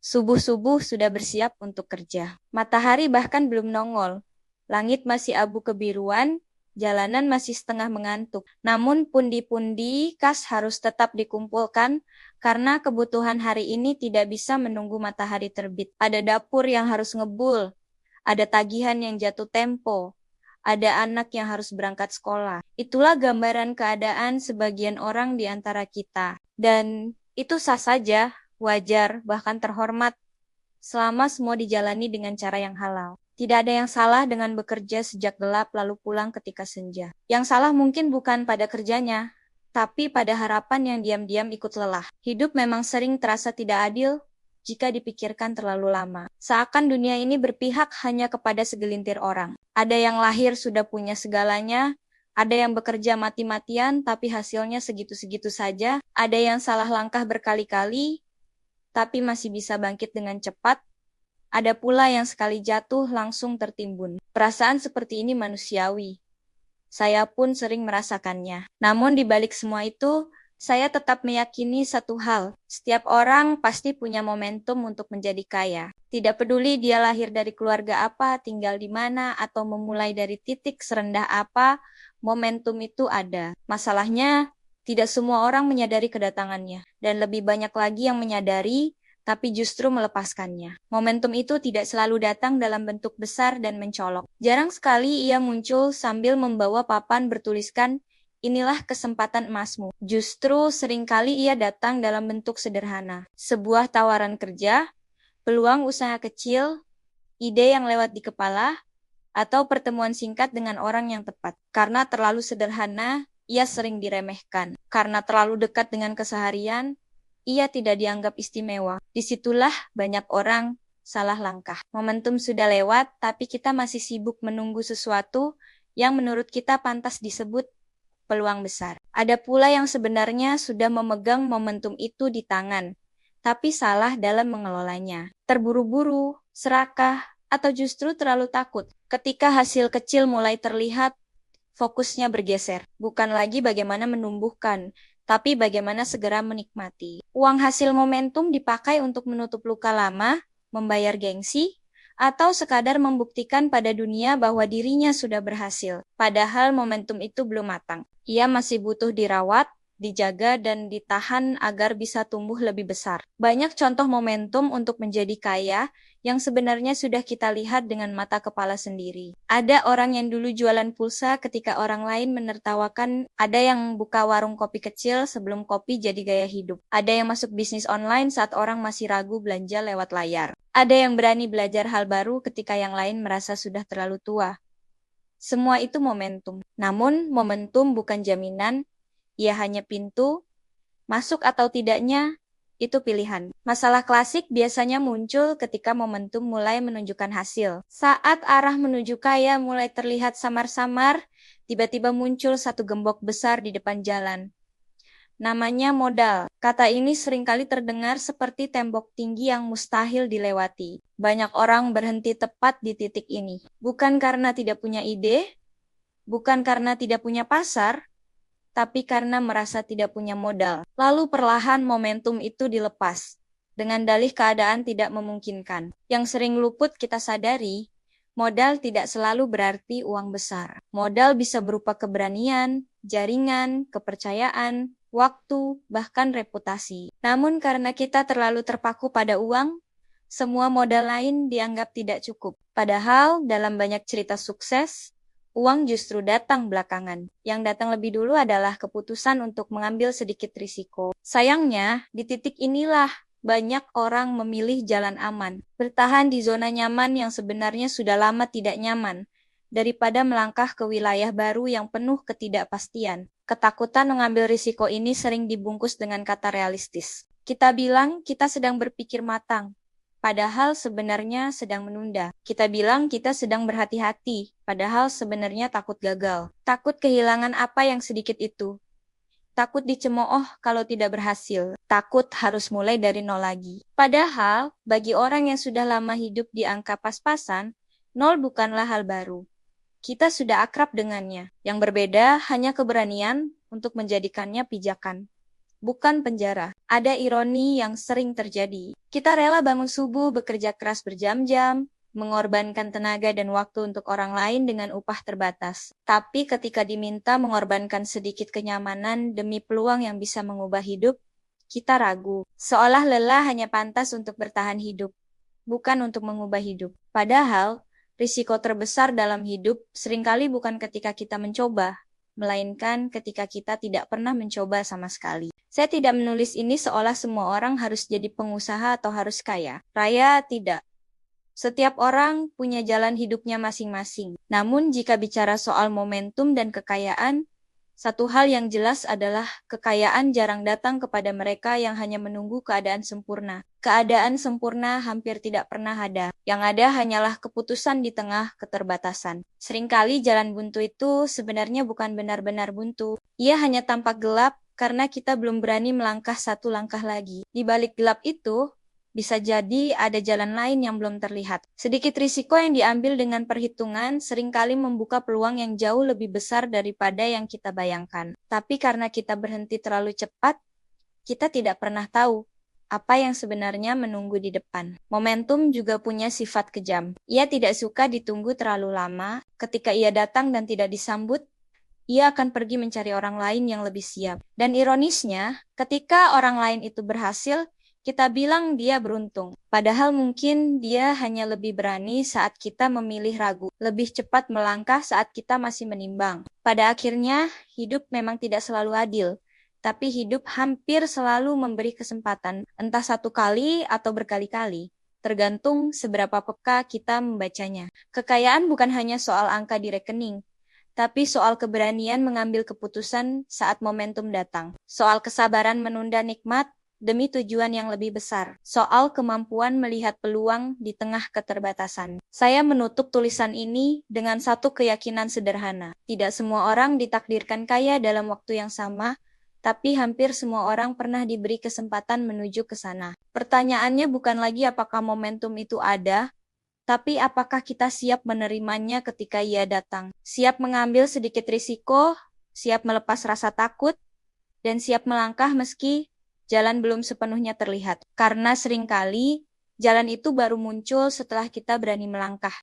Subuh-subuh sudah bersiap untuk kerja. Matahari bahkan belum nongol. Langit masih abu kebiruan, jalanan masih setengah mengantuk. Namun pundi-pundi kas harus tetap dikumpulkan karena kebutuhan hari ini tidak bisa menunggu matahari terbit. Ada dapur yang harus ngebul, ada tagihan yang jatuh tempo, ada anak yang harus berangkat sekolah. Itulah gambaran keadaan sebagian orang di antara kita. Dan itu sah saja, wajar, bahkan terhormat, selama semua dijalani dengan cara yang halal. Tidak ada yang salah dengan bekerja sejak gelap lalu pulang ketika senja. Yang salah mungkin bukan pada kerjanya, tapi pada harapan yang diam-diam ikut lelah. Hidup memang sering terasa tidak adil jika dipikirkan terlalu lama. Seakan dunia ini berpihak hanya kepada segelintir orang. Ada yang lahir sudah punya segalanya, ada yang bekerja mati-matian tapi hasilnya segitu-segitu saja, ada yang salah langkah berkali-kali tapi masih bisa bangkit dengan cepat. Ada pula yang sekali jatuh langsung tertimbun. Perasaan seperti ini manusiawi. Saya pun sering merasakannya. Namun di balik semua itu, saya tetap meyakini satu hal. Setiap orang pasti punya momentum untuk menjadi kaya. Tidak peduli dia lahir dari keluarga apa, tinggal di mana, atau memulai dari titik serendah apa, momentum itu ada. Masalahnya, tidak semua orang menyadari kedatangannya. Dan lebih banyak lagi yang menyadari, tapi justru melepaskannya. Momentum itu tidak selalu datang dalam bentuk besar dan mencolok. Jarang sekali ia muncul sambil membawa papan bertuliskan, "Inilah kesempatan emasmu." Justru seringkali ia datang dalam bentuk sederhana. Sebuah tawaran kerja, peluang usaha kecil, ide yang lewat di kepala, atau pertemuan singkat dengan orang yang tepat. Karena terlalu sederhana, ia sering diremehkan. Karena terlalu dekat dengan keseharian, ia tidak dianggap istimewa. Disitulah banyak orang salah langkah. Momentum sudah lewat, tapi kita masih sibuk menunggu sesuatu yang menurut kita pantas disebut peluang besar. Ada pula yang sebenarnya sudah memegang momentum itu di tangan, tapi salah dalam mengelolanya. Terburu-buru, serakah, atau justru terlalu takut. Ketika hasil kecil mulai terlihat, fokusnya bergeser. Bukan lagi bagaimana menumbuhkan, tapi bagaimana segera menikmati. Uang hasil momentum dipakai untuk menutup luka lama, membayar gengsi, atau sekadar membuktikan pada dunia bahwa dirinya sudah berhasil. Padahal momentum itu belum matang. Ia masih butuh dirawat, dijaga, dan ditahan agar bisa tumbuh lebih besar. Banyak contoh momentum untuk menjadi kaya yang sebenarnya sudah kita lihat dengan mata kepala sendiri. Ada orang yang dulu jualan pulsa ketika orang lain menertawakan, ada yang buka warung kopi kecil sebelum kopi jadi gaya hidup. Ada yang masuk bisnis online saat orang masih ragu belanja lewat layar. Ada yang berani belajar hal baru ketika yang lain merasa sudah terlalu tua. Semua itu momentum. Namun, momentum bukan jaminan, ia hanya pintu, masuk atau tidaknya, itu pilihan. Masalah klasik biasanya muncul ketika momentum mulai menunjukkan hasil. Saat arah menuju kaya mulai terlihat samar-samar, tiba-tiba muncul satu gembok besar di depan jalan. Namanya modal. Kata ini seringkali terdengar seperti tembok tinggi yang mustahil dilewati. Banyak orang berhenti tepat di titik ini. Bukan karena tidak punya ide, bukan karena tidak punya pasar, tapi karena merasa tidak punya modal. Lalu perlahan momentum itu dilepas, dengan dalih keadaan tidak memungkinkan. Yang sering luput kita sadari, modal tidak selalu berarti uang besar. Modal bisa berupa keberanian, jaringan, kepercayaan, waktu, bahkan reputasi. Namun karena kita terlalu terpaku pada uang, semua modal lain dianggap tidak cukup. Padahal dalam banyak cerita sukses, uang justru datang belakangan. Yang datang lebih dulu adalah keputusan untuk mengambil sedikit risiko. Sayangnya, di titik inilah banyak orang memilih jalan aman, bertahan di zona nyaman yang sebenarnya sudah lama tidak nyaman, daripada melangkah ke wilayah baru yang penuh ketidakpastian. Ketakutan mengambil risiko ini sering dibungkus dengan kata realistis. Kita bilang kita sedang berpikir matang, padahal sebenarnya sedang menunda. Kita bilang kita sedang berhati-hati, padahal sebenarnya takut gagal. Takut kehilangan apa yang sedikit itu. Takut dicemooh kalau tidak berhasil. Takut harus mulai dari nol lagi. Padahal, bagi orang yang sudah lama hidup di angka pas-pasan, nol bukanlah hal baru. Kita sudah akrab dengannya. Yang berbeda hanya keberanian untuk menjadikannya pijakan. bukan penjara. Ada ironi yang sering terjadi. Kita rela bangun subuh, bekerja keras berjam-jam, mengorbankan tenaga dan waktu untuk orang lain dengan upah terbatas. Tapi ketika diminta mengorbankan sedikit kenyamanan demi peluang yang bisa mengubah hidup, kita ragu. Seolah lelah hanya pantas untuk bertahan hidup, bukan untuk mengubah hidup. Padahal, risiko terbesar dalam hidup seringkali bukan ketika kita mencoba, melainkan ketika kita tidak pernah mencoba sama sekali. Saya tidak menulis ini seolah semua orang harus jadi pengusaha atau harus kaya. Raya tidak. Setiap orang punya jalan hidupnya masing-masing. Namun jika bicara soal momentum dan kekayaan, satu hal yang jelas adalah kekayaan jarang datang kepada mereka yang hanya menunggu keadaan sempurna. Keadaan sempurna hampir tidak pernah ada. Yang ada hanyalah keputusan di tengah keterbatasan. Seringkali jalan buntu itu sebenarnya bukan benar-benar buntu. Ia hanya tampak gelap karena kita belum berani melangkah satu langkah lagi. Di balik gelap itu, bisa jadi ada jalan lain yang belum terlihat. Sedikit risiko yang diambil dengan perhitungan seringkali membuka peluang yang jauh lebih besar daripada yang kita bayangkan. Tapi karena kita berhenti terlalu cepat, kita tidak pernah tahu apa yang sebenarnya menunggu di depan. Momentum juga punya sifat kejam. Ia tidak suka ditunggu terlalu lama. Ketika ia datang dan tidak disambut, ia akan pergi mencari orang lain yang lebih siap. Dan ironisnya, ketika orang lain itu berhasil, kita bilang dia beruntung. Padahal mungkin dia hanya lebih berani saat kita memilih ragu, lebih cepat melangkah saat kita masih menimbang. Pada akhirnya, hidup memang tidak selalu adil. Tapi hidup hampir selalu memberi kesempatan, entah satu kali atau berkali-kali. Tergantung seberapa peka kita membacanya. Kekayaan bukan hanya soal angka di rekening, tapi soal keberanian mengambil keputusan saat momentum datang. Soal kesabaran menunda nikmat demi tujuan yang lebih besar. Soal kemampuan melihat peluang di tengah keterbatasan. Saya menutup tulisan ini dengan satu keyakinan sederhana. Tidak semua orang ditakdirkan kaya dalam waktu yang sama, tapi hampir semua orang pernah diberi kesempatan menuju ke sana. Pertanyaannya bukan lagi apakah momentum itu ada, tapi apakah kita siap menerimanya ketika ia datang? Siap mengambil sedikit risiko, siap melepas rasa takut, dan siap melangkah meski jalan belum sepenuhnya terlihat. Karena seringkali jalan itu baru muncul setelah kita berani melangkah.